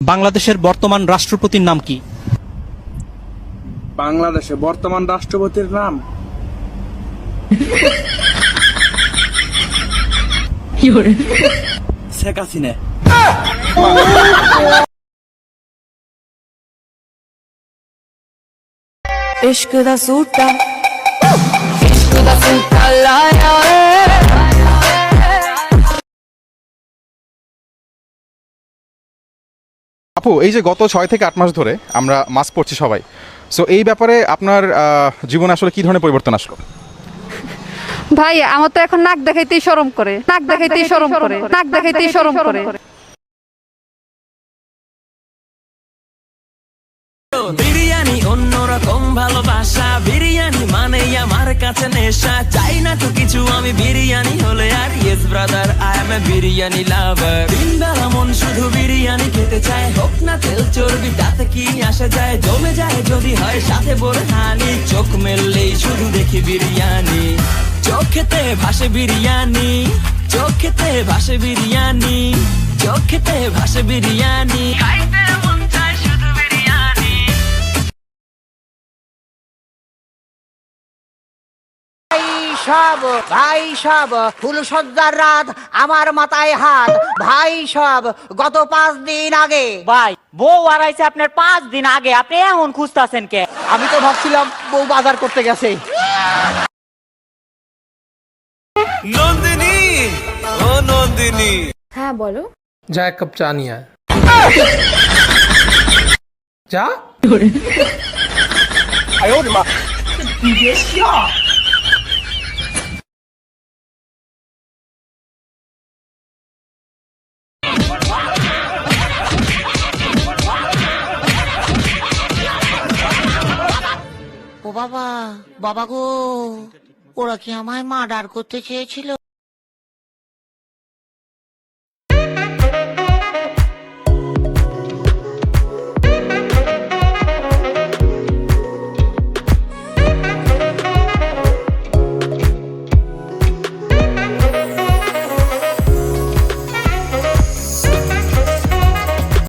বাংলাদেশের বর্তমান রাষ্ট্রপতির নাম কি? বাংলাদেশে বর্তমান রাষ্ট্রপতির নাম শেখ হাসিনা। इश्क दा सूटा लाया আপু, এই যে গত 6 থেকে 8 মাস ধরে আমরা মাস্ক পরছি সবাই, সো এই ব্যাপারে আপনার জীবনে আসলে কি ধরনের পরিবর্তন আসলো? ভাই আমার তো এখন নাক দেখাইতেই শরম করে, নাক দেখাইতেই শরম করে, নাক দেখাইতেই শরম করে। বিরিয়ানি অন্যরকম ভালোবাসা, বিরিয়ানি মানে আমার কাছে নেশা। চাই না তো কিছু আমি বিরিয়ানি হলে আর, yes brother I M A biryani লাভার। দিনবেলা মন শুধু বিরিয়ানি খেতে চায়, হোক না তেল চর্বি তাতে কি আসে যায়। জমে যায় যদি হয় সাথে বোরহানি, চোখ মেললেই শুধু দেখি বিরিয়ানি। চোখেতে ভাসে বিরিয়ানি, চোখেতে ভাসে বিরিয়ানি, চোখেতে ভাসে বিরিয়ানি। খাইতে মন চায় শুধু বিরিয়ানি। ভাই সব ফুল সজ্জার রাত, আমার মাথায় হাত। ভাই সব গত 5 দিন আগে। ভাই বউ হারাইছে আপনার 5 দিন আগে, আপনি এমন খুঁজতেছেন কে? আমি তো ভাবছিলাম বউ বাজার করতে গেছে। নন্দিনী, ও নন্দিনী। হ্যাঁ বলো। যা এক কাপ চা নিয়ে আয়। যা। ও বাবা, বাবা গো, ওরা কি আমায় মার্ডার করতে চেয়েছিল?